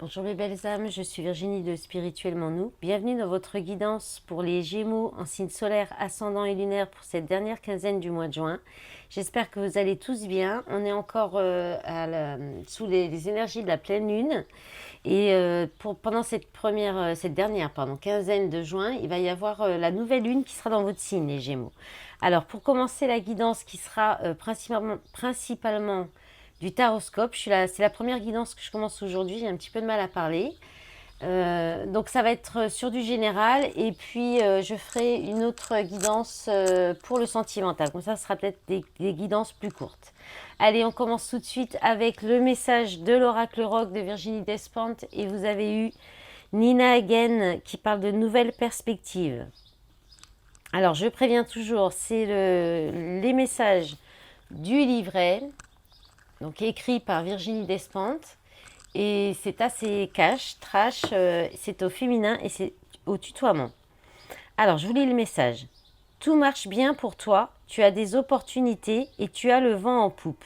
Bonjour mes belles âmes, je suis Virginie de Spirituellement Nous. Bienvenue dans votre guidance pour les Gémeaux en signe solaire, ascendant et lunaire pour cette dernière quinzaine du mois de juin. J'espère que vous allez tous bien. On est encore sous les énergies de la pleine lune. Et pendant cette dernière quinzaine de juin, il va y avoir la nouvelle lune qui sera dans votre signe, les Gémeaux. Alors pour commencer la guidance qui sera principalement du taroscope. C'est la première guidance que je commence aujourd'hui, j'ai un petit peu de mal à parler. Donc ça va être sur du général et puis je ferai une autre guidance pour le sentimental. Comme ça, ce sera peut-être des guidances plus courtes. Allez, on commence tout de suite avec le message de l'oracle rock de Virginie Despentes et vous avez eu Nina Hagen qui parle de nouvelles perspectives. Alors, je préviens toujours, c'est les messages du livret, donc écrit par Virginie Despentes. Et c'est assez cash, trash, c'est au féminin et c'est au tutoiement. Alors, je vous lis le message. Tout marche bien pour toi, tu as des opportunités et tu as le vent en poupe.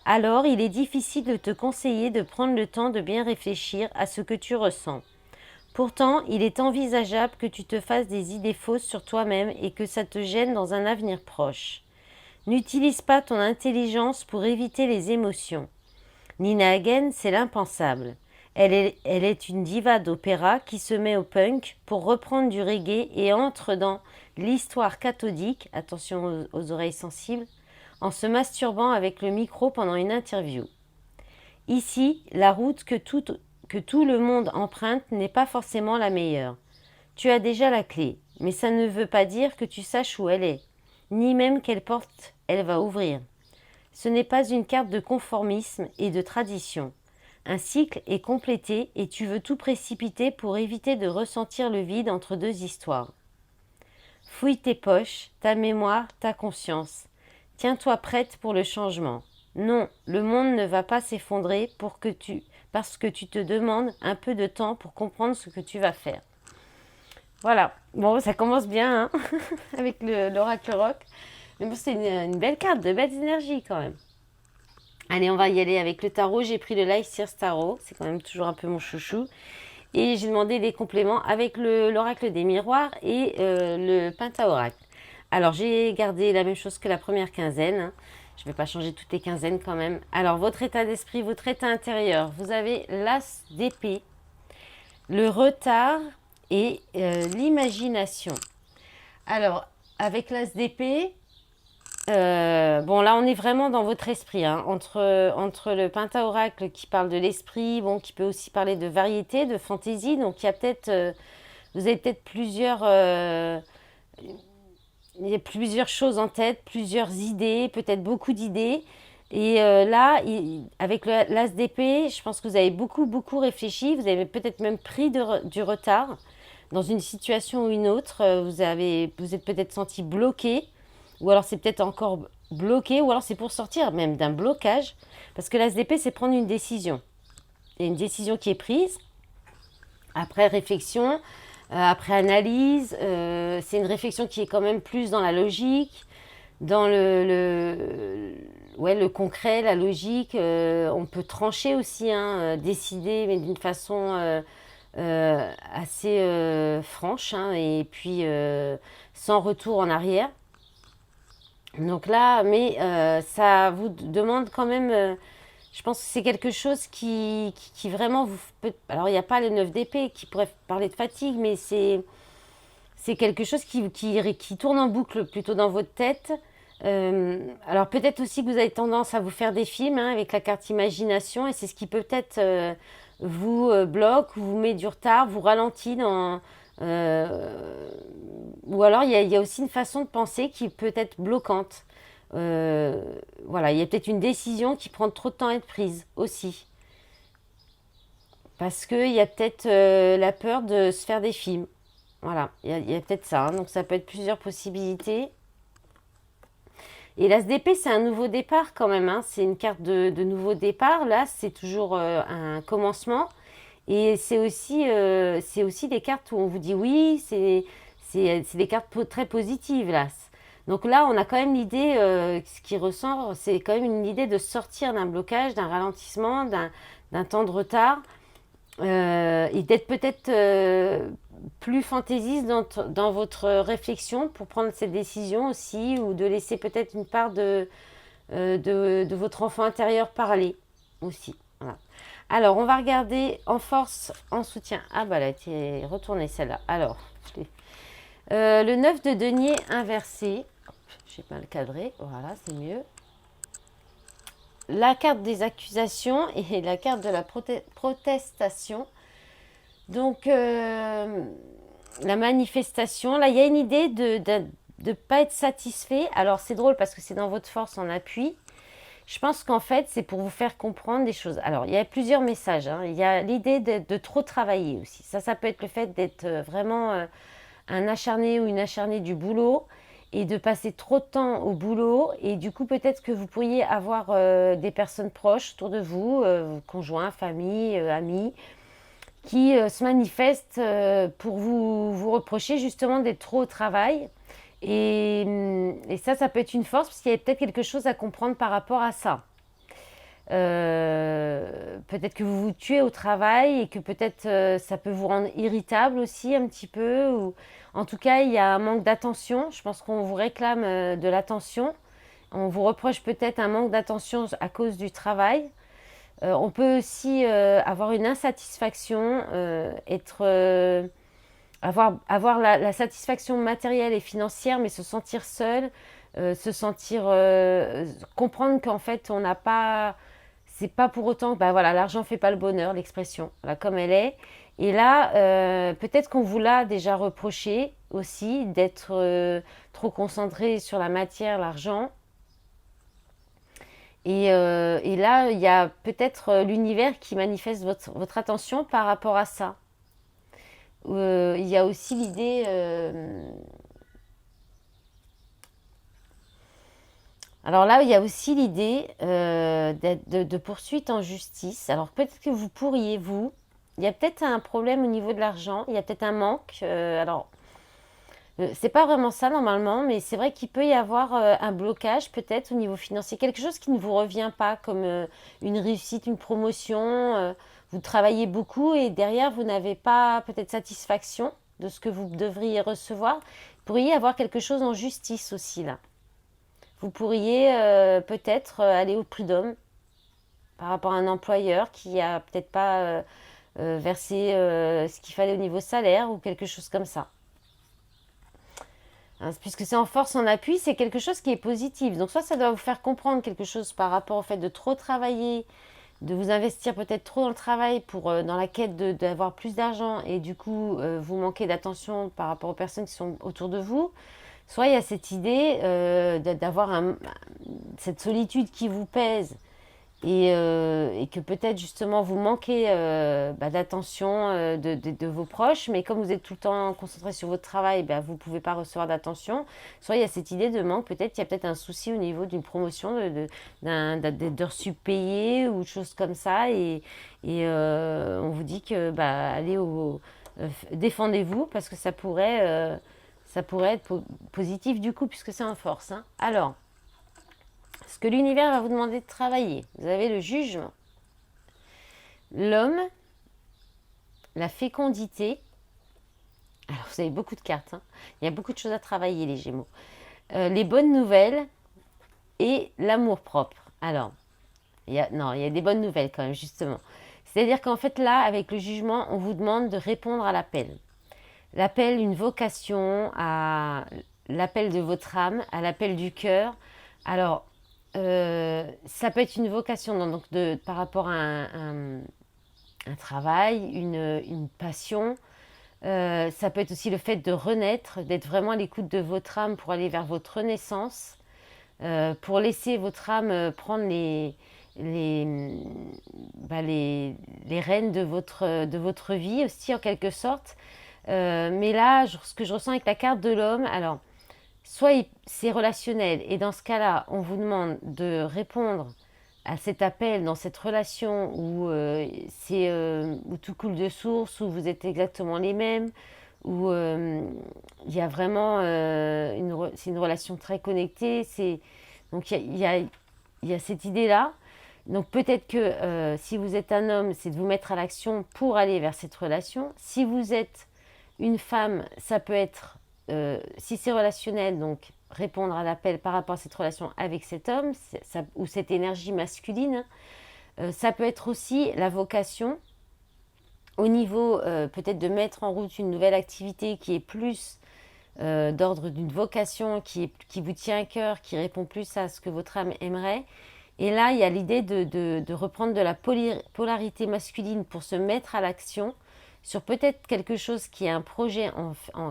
Alors, il est difficile de te conseiller de prendre le temps de bien réfléchir à ce que tu ressens. Pourtant, il est envisageable que tu te fasses des idées fausses sur toi-même et que ça te gêne dans un avenir proche. N'utilise pas ton intelligence pour éviter les émotions. Nina Hagen, c'est l'impensable. Elle est une diva d'opéra qui se met au punk pour reprendre du reggae et entre dans l'histoire cathodique, attention aux oreilles sensibles, en se masturbant avec le micro pendant une interview. Ici, la route que tout le monde emprunte n'est pas forcément la meilleure. Tu as déjà la clé, mais ça ne veut pas dire que tu saches où elle est, ni même quelle porte elle va ouvrir. Ce n'est pas une carte de conformisme et de tradition. Un cycle est complété et tu veux tout précipiter pour éviter de ressentir le vide entre deux histoires. Fouille tes poches, ta mémoire, ta conscience. Tiens-toi prête pour le changement. Non, le monde ne va pas s'effondrer parce que tu te demandes un peu de temps pour comprendre ce que tu vas faire. Voilà, bon, ça commence bien hein avec l'oracle rock. Mais bon, c'est une belle carte, de belles énergies quand même. Allez, on va y aller avec le tarot. J'ai pris le Life Sears Tarot. C'est quand même toujours un peu mon chouchou. Et j'ai demandé des compléments avec l'oracle des miroirs et le Pentaoracle. Alors, j'ai gardé la même chose que la première quinzaine. Hein. Je ne vais pas changer toutes les quinzaines quand même. Alors, votre état d'esprit, votre état intérieur. Vous avez l'as d'épée, le retard et l'imagination. Alors, avec l'as d'épée, bon, là, on est vraiment dans votre esprit, hein, entre le Pentaoracle qui parle de l'esprit, bon, qui peut aussi parler de variété, de fantaisie. Donc, il y a peut-être, vous avez peut-être il y a plusieurs choses en tête, plusieurs idées, peut-être beaucoup d'idées. Et là, avec l'as d'épée, je pense que vous avez beaucoup, beaucoup réfléchi. Vous avez peut-être même pris du retard dans une situation ou une autre. Vous êtes peut-être senti bloqué. Ou alors c'est peut-être encore bloqué. Ou alors c'est pour sortir même d'un blocage. Parce que l'as d'épée, c'est prendre une décision. Il y a une décision qui est prise. Après réflexion, après analyse. C'est une réflexion qui est quand même plus dans la logique. Dans le concret, la logique, on peut trancher aussi, hein, décider, mais d'une façon assez franche, hein, et puis sans retour en arrière. Donc là, mais ça vous demande quand même, je pense que c'est quelque chose qui vraiment vous peut. Alors il n'y a pas le 9 d'épée qui pourrait parler de fatigue, mais c'est quelque chose qui tourne en boucle plutôt dans votre tête. Alors peut-être aussi que vous avez tendance à vous faire des films hein, avec la carte imagination et c'est ce qui peut-être vous bloque ou vous met du retard, vous ralentit ou alors il y a aussi une façon de penser qui peut être bloquante. Voilà, il y a peut-être une décision qui prend trop de temps à être prise aussi. Parce qu'il y a peut-être la peur de se faire des films. Voilà, il y a peut-être ça. Hein, donc ça peut être plusieurs possibilités. Et l'As d'épée, c'est un nouveau départ quand même. Hein. C'est une carte de nouveau départ. Là, c'est toujours un commencement. Et c'est aussi des cartes où on vous dit oui, c'est des cartes très positives, là. Donc là, on a quand même l'idée, ce qui ressort, c'est quand même une idée de sortir d'un blocage, d'un ralentissement, d'un temps de retard. et d'être peut-être plus fantaisiste dans votre réflexion pour prendre cette décision aussi, ou de laisser peut-être une part de votre enfant intérieur parler aussi. Voilà. Alors, on va regarder en force, en soutien. Ah bah elle a été retournée celle-là. Alors, le 9 de denier inversé. Hop, je vais mal cadrer. Voilà, c'est mieux. La carte des accusations et la carte de la protestation. Donc, la manifestation. Là, il y a une idée de ne pas être satisfait. Alors, c'est drôle parce que c'est dans votre force en appui. Je pense qu'en fait, c'est pour vous faire comprendre des choses. Alors, il y a plusieurs messages, hein. Il y a l'idée de trop travailler aussi. Ça peut être le fait d'être vraiment un acharné ou une acharnée du boulot et de passer trop de temps au boulot. Et du coup, peut-être que vous pourriez avoir des personnes proches autour de vous, conjoints, famille, amis, qui se manifestent pour vous reprocher justement d'être trop au travail. Et ça peut être une force parce qu'il y a peut-être quelque chose à comprendre par rapport à ça. Peut-être que vous vous tuez au travail et que peut-être ça peut vous rendre irritable aussi un petit peu. Ou... En tout cas, il y a un manque d'attention. Je pense qu'on vous réclame de l'attention. On vous reproche peut-être un manque d'attention à cause du travail. On peut aussi avoir une insatisfaction, avoir la satisfaction matérielle et financière, mais se sentir seul, comprendre qu'en fait on n'a pas, c'est pas pour autant, bah voilà, l'argent fait pas le bonheur, l'expression, voilà, comme elle est. Et là, peut-être qu'on vous l'a déjà reproché aussi d'être trop concentré sur la matière, l'argent. Et là, il y a peut-être l'univers qui manifeste votre attention par rapport à ça. Il y a aussi l'idée. Alors là, il y a aussi l'idée de poursuite en justice. Alors peut-être que vous pourriez, vous. Il y a peut-être un problème au niveau de l'argent. Il y a peut-être un manque. C'est pas vraiment ça normalement, mais c'est vrai qu'il peut y avoir un blocage peut-être au niveau financier, quelque chose qui ne vous revient pas, comme une réussite, une promotion. Vous travaillez beaucoup et derrière vous n'avez pas peut-être satisfaction de ce que vous devriez recevoir. Vous pourriez avoir quelque chose en justice aussi là. Vous pourriez peut-être aller au prud'homme par rapport à un employeur qui a peut-être pas versé ce qu'il fallait au niveau salaire ou quelque chose comme ça. Hein, puisque c'est en force, en appui, c'est quelque chose qui est positif. Donc soit ça doit vous faire comprendre quelque chose par rapport au fait de trop travailler, de vous investir peut-être trop dans le travail pour dans la quête d'avoir plus d'argent et du coup vous manquez d'attention par rapport aux personnes qui sont autour de vous. Soit il y a cette idée d'avoir cette solitude qui vous pèse et que peut-être justement vous manquez d'attention de vos proches, mais comme vous êtes tout le temps concentré sur votre travail, vous ne pouvez pas recevoir d'attention. Soit il y a cette idée de manque, peut-être il y a peut-être un souci au niveau d'une promotion, d'heures sup payées ou de choses comme ça, et on vous dit que allez défendez-vous parce que ça pourrait être positif du coup puisque c'est en force. Hein. Alors, ce que l'univers va vous demander de travailler. Vous avez le jugement, l'homme, la fécondité. Alors, vous avez beaucoup de cartes. Hein. Il y a beaucoup de choses à travailler, les Gémeaux. Les bonnes nouvelles et l'amour-propre. Alors, il y a des bonnes nouvelles quand même, justement. C'est-à-dire qu'en fait, là, avec le jugement, on vous demande de répondre à l'appel. L'appel, une vocation, à l'appel de votre âme, à l'appel du cœur. Alors, ça peut être une vocation donc par rapport à un travail, une passion. Ça peut être aussi le fait de renaître, d'être vraiment à l'écoute de votre âme pour aller vers votre renaissance, pour laisser votre âme prendre les, les rênes de votre vie aussi en quelque sorte. Mais là, ce que je ressens avec la carte de l'homme, alors soit c'est relationnel et dans ce cas-là, on vous demande de répondre à cet appel dans cette relation où tout coule de source, où vous êtes exactement les mêmes, où il y a vraiment c'est une relation très connectée. Donc il y a cette idée-là. Donc peut-être que si vous êtes un homme, c'est de vous mettre à l'action pour aller vers cette relation. Si vous êtes une femme, ça peut être, si c'est relationnel, donc répondre à l'appel par rapport à cette relation avec cet homme ou cette énergie masculine. Ça peut être aussi la vocation au niveau peut-être de mettre en route une nouvelle activité qui est plus d'ordre d'une vocation, qui vous tient à cœur, qui répond plus à ce que votre âme aimerait. Et là, il y a l'idée de reprendre de la polarité masculine pour se mettre à l'action sur peut-être quelque chose qui est un projet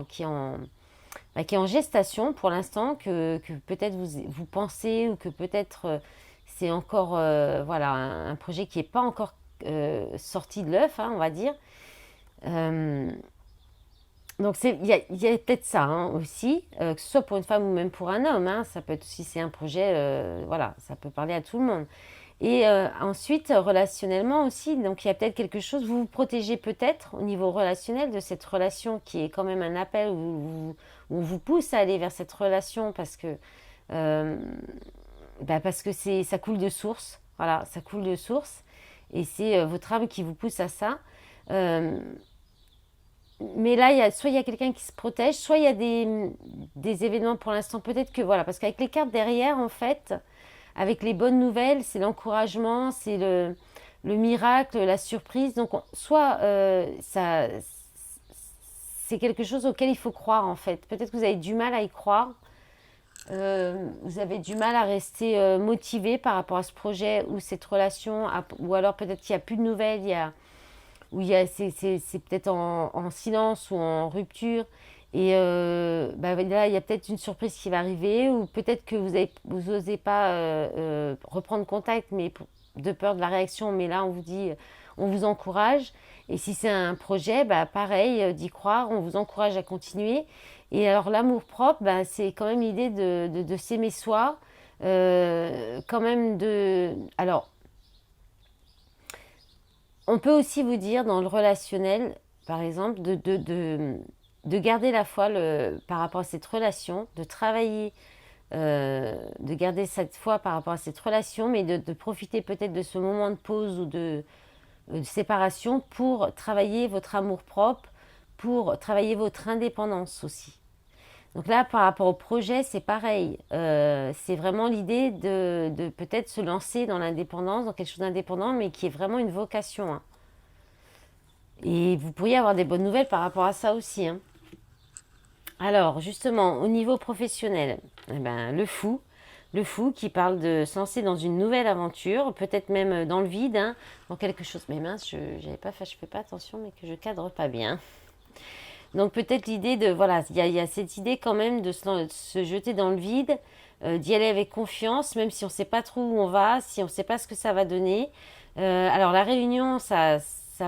qui est en gestation pour l'instant, que peut-être vous pensez, ou que peut-être c'est encore voilà, un projet qui n'est pas encore sorti de l'œuf, hein, on va dire. Donc il y a peut-être ça hein, aussi, que ce soit pour une femme ou même pour un homme. Hein, ça peut être aussi, c'est un projet, voilà, ça peut parler à tout le monde. Et ensuite, relationnellement aussi, donc il y a peut-être quelque chose, vous vous protégez peut-être au niveau relationnel de cette relation qui est quand même un appel où on vous pousse à aller vers cette relation euh, parce que ça coule de source. Voilà, ça coule de source. Et c'est votre âme qui vous pousse à ça. Euh, mais là, soit il y a quelqu'un qui se protège, soit il y a des événements pour l'instant. Peut-être que voilà, parce qu'avec les cartes derrière, en fait, avec les bonnes nouvelles, c'est l'encouragement, c'est le miracle, la surprise. Donc, soit c'est quelque chose auquel il faut croire, en fait. Peut-être que vous avez du mal à y croire. Vous avez du mal à rester motivé par rapport à ce projet ou cette relation, ou alors peut-être qu'il n'y a plus de nouvelles, c'est peut-être en silence ou en rupture. Et là, il y a peut-être une surprise qui va arriver, ou peut-être que vous n'osez pas reprendre contact, de peur de la réaction. Mais là, on vous dit, on vous encourage. Et si c'est un projet, pareil, d'y croire, on vous encourage à continuer. Et alors, l'amour-propre, c'est quand même l'idée de s'aimer soi. Quand même Alors, on peut aussi vous dire dans le relationnel, par exemple, de garder la foi par rapport à cette relation, de travailler, de garder cette foi par rapport à cette relation, mais de profiter peut-être de ce moment de pause ou de séparation pour travailler votre amour-propre, pour travailler votre indépendance aussi. Donc là, par rapport au projet, c'est pareil. C'est vraiment l'idée de peut-être se lancer dans l'indépendance, dans quelque chose d'indépendant, mais qui est vraiment une vocation. Hein. Et vous pourriez avoir des bonnes nouvelles par rapport à ça aussi. Hein. Alors, justement, au niveau professionnel, eh ben, le fou qui parle de se lancer dans une nouvelle aventure, peut-être même dans le vide, hein, dans quelque chose. Mais mince, je fais pas attention, mais que je cadre pas bien. Donc peut-être l'idée de, voilà, il y a cette idée quand même de se jeter dans le vide, d'y aller avec confiance, même si on ne sait pas trop où on va, si on ne sait pas ce que ça va donner. Alors la réunion, ça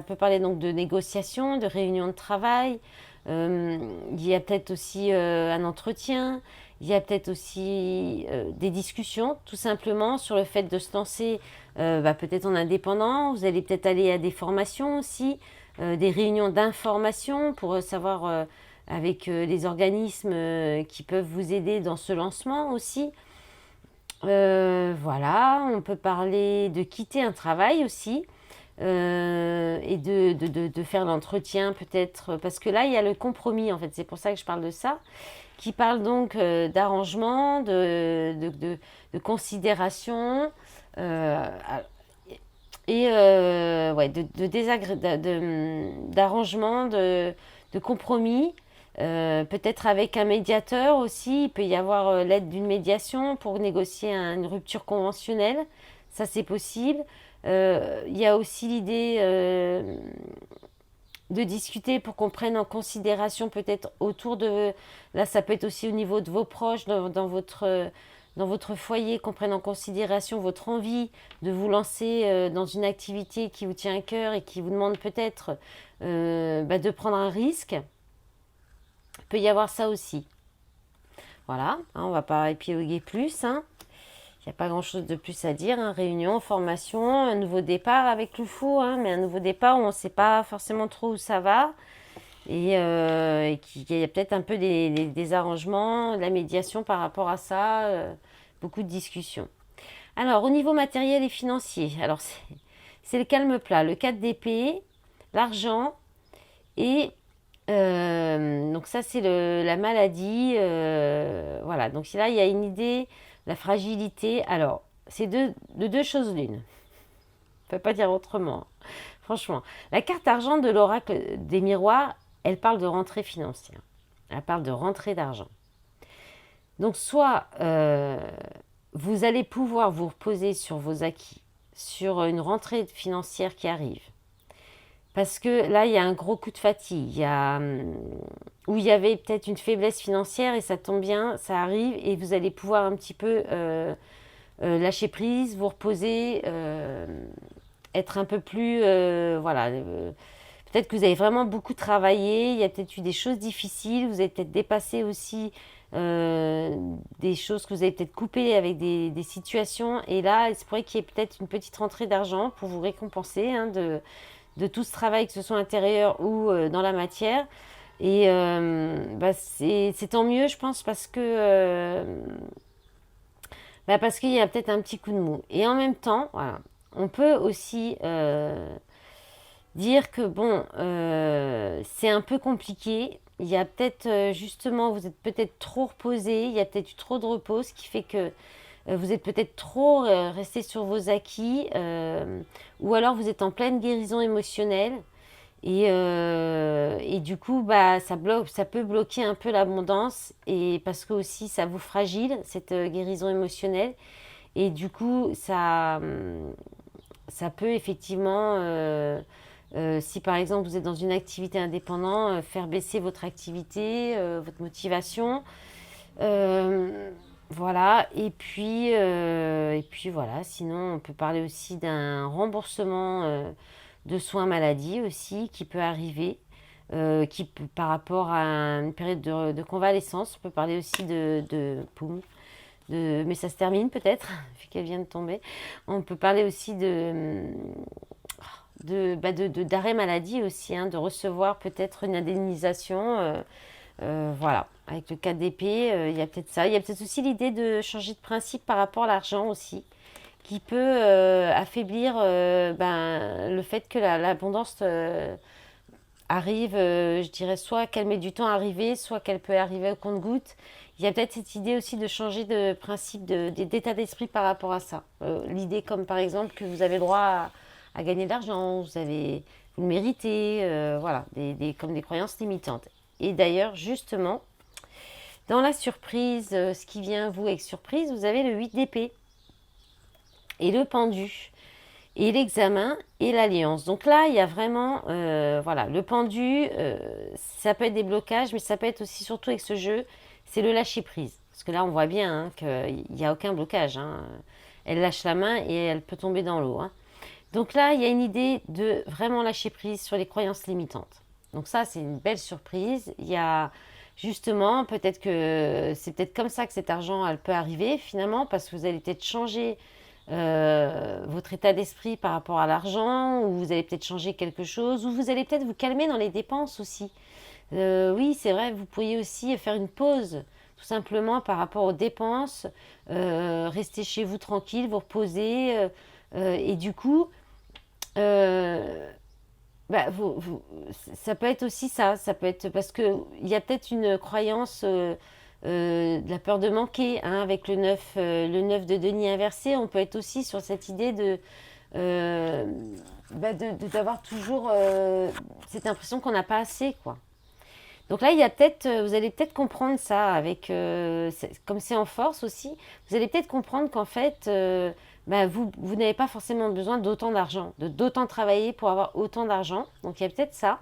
peut parler donc de négociation, de réunion de travail. Il y a peut-être aussi un entretien. Il y a peut-être aussi des discussions, tout simplement, sur le fait de se lancer peut-être en indépendant. Vous allez peut-être aller à des formations aussi, des réunions d'information pour savoir avec les organismes qui peuvent vous aider dans ce lancement aussi. Voilà, on peut parler de quitter un travail aussi. Et de faire l'entretien peut-être, parce que là il y a le compromis en fait, c'est pour ça que je parle de ça, qui parle donc d'arrangement, de considération, et ouais, d'arrangement, de compromis, peut-être avec un médiateur aussi. Il peut y avoir l'aide d'une médiation pour négocier une rupture conventionnelle, ça c'est possible. Il y a aussi l'idée de discuter pour qu'on prenne en considération peut-être autour de... Là, ça peut être aussi au niveau de vos proches, dans votre foyer, qu'on prenne en considération votre envie de vous lancer dans une activité qui vous tient à cœur et qui vous demande peut-être de prendre un risque. Il peut y avoir ça aussi. Voilà, hein, on ne va pas épiloguer plus. Hein. Il n'y a pas grand-chose de plus à dire. Hein. Réunion, formation, un nouveau départ avec le fou, hein, mais un nouveau départ où on ne sait pas forcément trop où ça va. Et qu'il y a peut-être un peu des arrangements, de la médiation par rapport à ça, beaucoup de discussions. Alors, au niveau matériel et financier, alors c'est le calme plat. Le 4 d'épée, l'argent et donc ça c'est la maladie. Voilà, donc là il y a une idée, la fragilité. Alors, c'est de deux choses l'une. On ne peut pas dire autrement. Franchement, la carte argent de l'oracle des miroirs, elle parle de rentrée financière. Elle parle de rentrée d'argent. Donc soit vous allez pouvoir vous reposer sur vos acquis, sur une rentrée financière qui arrive. Parce que là, il y a un gros coup de fatigue. Où il y avait peut-être une faiblesse financière et ça tombe bien, ça arrive et vous allez pouvoir un petit peu lâcher prise, vous reposer, être un peu plus... voilà. Peut-être que vous avez vraiment beaucoup travaillé, il y a peut-être eu des choses difficiles, vous avez peut-être dépassé aussi des choses que vous avez peut-être coupées avec des situations. Et là, il se pourrait qu'il y ait peut-être une petite rentrée d'argent pour vous récompenser hein, de tout ce travail, que ce soit intérieur ou dans la matière. Et c'est tant mieux, je pense, parce qu'il y a peut-être un petit coup de mou. Et en même temps, voilà, on peut aussi dire que bon, c'est un peu compliqué. Il y a peut-être justement, vous êtes peut-être trop reposé, il y a peut-être eu trop de repos, ce qui fait que vous êtes peut-être trop resté sur vos acquis, ou alors vous êtes en pleine guérison émotionnelle. Et du coup, ça peut bloquer un peu l'abondance, et parce que aussi ça vous fragile, cette guérison émotionnelle. Et du coup, ça peut effectivement, si par exemple vous êtes dans une activité indépendante, faire baisser votre activité, votre motivation. Voilà, et puis voilà, sinon on peut parler aussi d'un remboursement de soins maladie aussi qui peut arriver, par rapport à une période de convalescence. On peut parler aussi mais ça se termine peut-être, vu qu'elle vient de tomber. On peut parler aussi d'arrêt maladie aussi, hein, de recevoir peut-être une indemnisation. Voilà, avec le 4 d'épée, il y a peut-être ça. Il y a peut-être aussi l'idée de changer de principe par rapport à l'argent aussi, qui peut affaiblir le fait que l'abondance arrive, je dirais, soit qu'elle met du temps à arriver, soit qu'elle peut arriver au compte-gouttes. Il y a peut-être cette idée aussi de changer de principe, d'état d'esprit par rapport à ça. L'idée comme par exemple que vous avez le droit à gagner de l'argent, vous le méritez, voilà, comme des croyances limitantes. Et d'ailleurs, justement, dans la surprise, ce qui vient à vous avec surprise, vous avez le 8 d'épée et le pendu et l'examen et l'alliance. Donc là, il y a vraiment, voilà, le pendu, ça peut être des blocages, mais ça peut être aussi, surtout avec ce jeu, c'est le lâcher prise. Parce que là, on voit bien hein, qu'il n'y a aucun blocage. Hein. Elle lâche la main et elle peut tomber dans l'eau. Hein. Donc là, il y a une idée de vraiment lâcher prise sur les croyances limitantes. Donc ça, c'est une belle surprise. Il y a justement, peut-être que c'est peut-être comme ça que cet argent, elle peut arriver finalement, parce que vous allez peut-être changer votre état d'esprit par rapport à l'argent, ou vous allez peut-être changer quelque chose, ou vous allez peut-être vous calmer dans les dépenses aussi. Oui, c'est vrai, vous pourriez aussi faire une pause, tout simplement par rapport aux dépenses, rester chez vous tranquille, vous reposer, et du coup, euh, ça peut être aussi ça peut être parce que il y a peut-être une croyance de la peur de manquer, hein, avec le 9 de denier inversé. On peut être aussi sur cette idée euh, d'avoir toujours cette impression qu'on n'a pas assez, quoi. Donc là, il y a peut-être, vous allez peut-être comprendre ça avec, comme c'est en force aussi, vous allez peut-être comprendre qu'en fait, vous n'avez pas forcément besoin d'autant d'argent, d'autant travailler pour avoir autant d'argent. Donc il y a peut-être ça.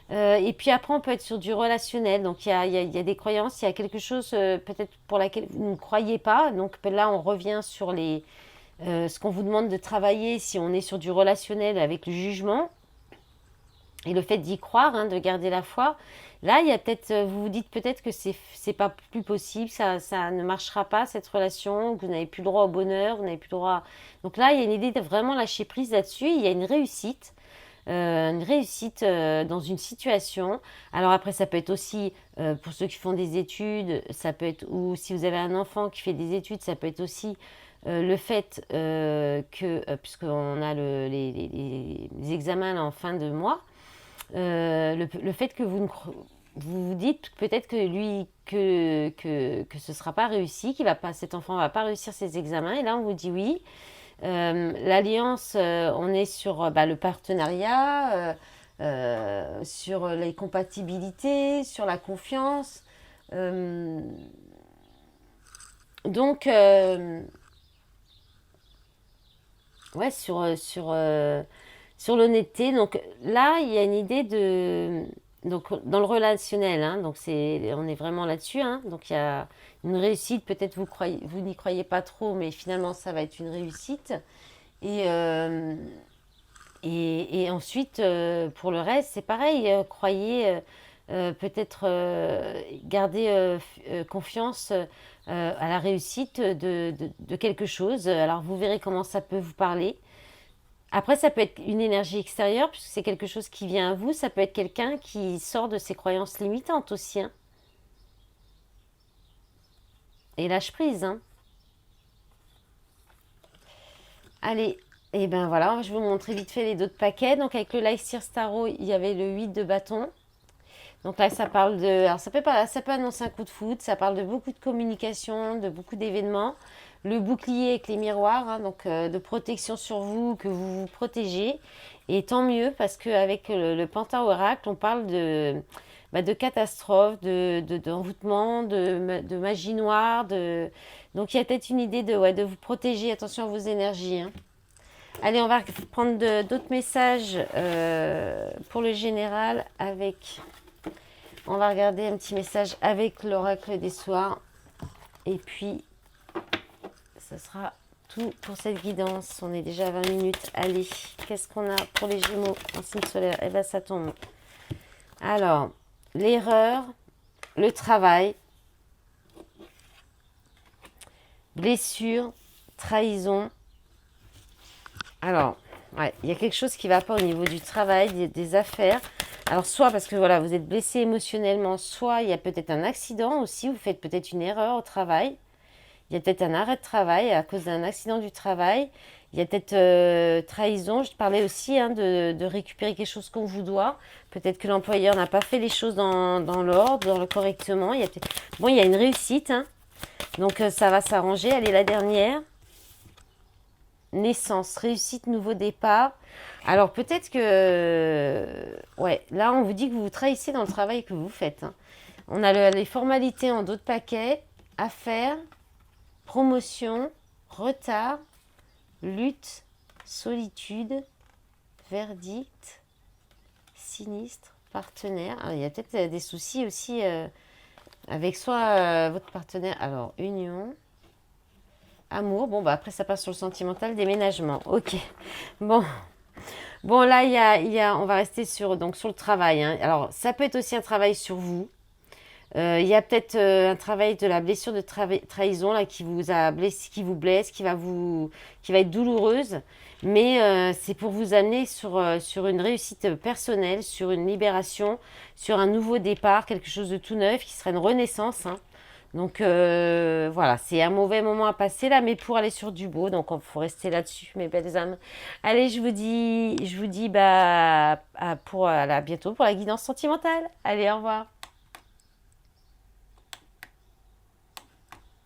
Et puis après, on peut être sur du relationnel. Donc il y a des croyances, il y a quelque chose peut-être pour laquelle vous ne croyez pas. Donc là, on revient sur ce qu'on vous demande de travailler si on est sur du relationnel avec le jugement. Et le fait d'y croire, hein, de garder la foi, là, il y a peut-être, vous vous dites peut-être que c'est pas plus possible, ça ne marchera pas cette relation, que vous n'avez plus le droit au bonheur, vous n'avez plus le droit. Donc là, il y a une idée de vraiment lâcher prise là-dessus. Il y a une réussite dans une situation. Alors après, ça peut être aussi pour ceux qui font des études, ça peut être, ou si vous avez un enfant qui fait des études, ça peut être aussi le fait puisqu'on a les examens là, en fin de mois, le fait que vous vous dites peut-être que lui que ce sera pas réussi, cet enfant va pas réussir ses examens, et là on vous dit oui. L'alliance, on est sur le partenariat, sur les compatibilités, sur la confiance. Euh, donc, ouais, sur l'honnêteté. Donc là, il y a une idée de... Donc dans le relationnel, hein, donc on est vraiment là-dessus. Hein, donc il y a une réussite, peut-être vous n'y croyez pas trop, mais finalement ça va être une réussite. Et, et ensuite, pour le reste, c'est pareil. Croyez, peut-être garder confiance à la réussite de quelque chose. Alors vous verrez comment ça peut vous parler. Après, ça peut être une énergie extérieure, puisque c'est quelque chose qui vient à vous. Ça peut être quelqu'un qui sort de ses croyances limitantes aussi. Hein. Et lâche prise. Hein. Allez, et ben voilà, je vais vous montrer vite fait les d'autres paquets. Donc avec le Lycir Starro, il y avait le 8 de bâton. Donc là, ça parle de... Alors ça peut annoncer un coup de foudre, ça parle de beaucoup de communication, de beaucoup d'événements. Le bouclier avec les miroirs, hein, donc de protection sur vous, que vous vous protégez. Et tant mieux, parce qu'avec le Pantin Oracle, on parle de catastrophe, d'envoûtement, de magie noire. Donc il y a peut-être une idée de vous protéger. Attention à vos énergies. Hein. Allez, on va prendre d'autres messages pour le général avec... On va regarder un petit message avec l'oracle des soirs. Et puis, ce sera tout pour cette guidance. On est déjà à 20 minutes. Allez, qu'est-ce qu'on a pour les Gémeaux en signe solaire? Eh bien, ça tombe. Alors, l'erreur, le travail, blessure, trahison. Alors, ouais, il y a quelque chose qui ne va pas au niveau du travail, des affaires. Alors, soit parce que voilà, vous êtes blessé émotionnellement, soit il y a peut-être un accident aussi, vous faites peut-être une erreur au travail. Il y a peut-être un arrêt de travail à cause d'un accident du travail. Il y a peut-être trahison. Je parlais aussi de récupérer quelque chose qu'on vous doit. Peut-être que l'employeur n'a pas fait les choses dans l'ordre, correctement. Bon, il y a une réussite. Hein. Donc, ça va s'arranger. Allez, la dernière. Naissance, réussite, nouveau départ. Alors peut-être que... ouais, là on vous dit que vous vous trahissez dans le travail que vous faites. Hein. On a les formalités en d'autres paquets. Affaires, promotion, retard, lutte, solitude, verdict, sinistre, partenaire. Alors, il y a peut-être des soucis aussi avec soit votre partenaire. Alors, union... Amour, bon, après ça passe sur le sentimental, déménagement. Ok. Bon, là, on va rester sur le travail. Hein. Alors, ça peut être aussi un travail sur vous. Il y a peut-être un travail de la blessure de trahison là, qui vous a blessé, qui vous blesse, qui va être douloureuse. Mais c'est pour vous amener sur une réussite personnelle, sur une libération, sur un nouveau départ, quelque chose de tout neuf qui serait une renaissance. Hein. Donc voilà, c'est un mauvais moment à passer là, mais pour aller sur du beau, donc il faut rester là-dessus, mes belles âmes. Allez, je vous dis à bientôt pour la guidance sentimentale. Allez, au revoir.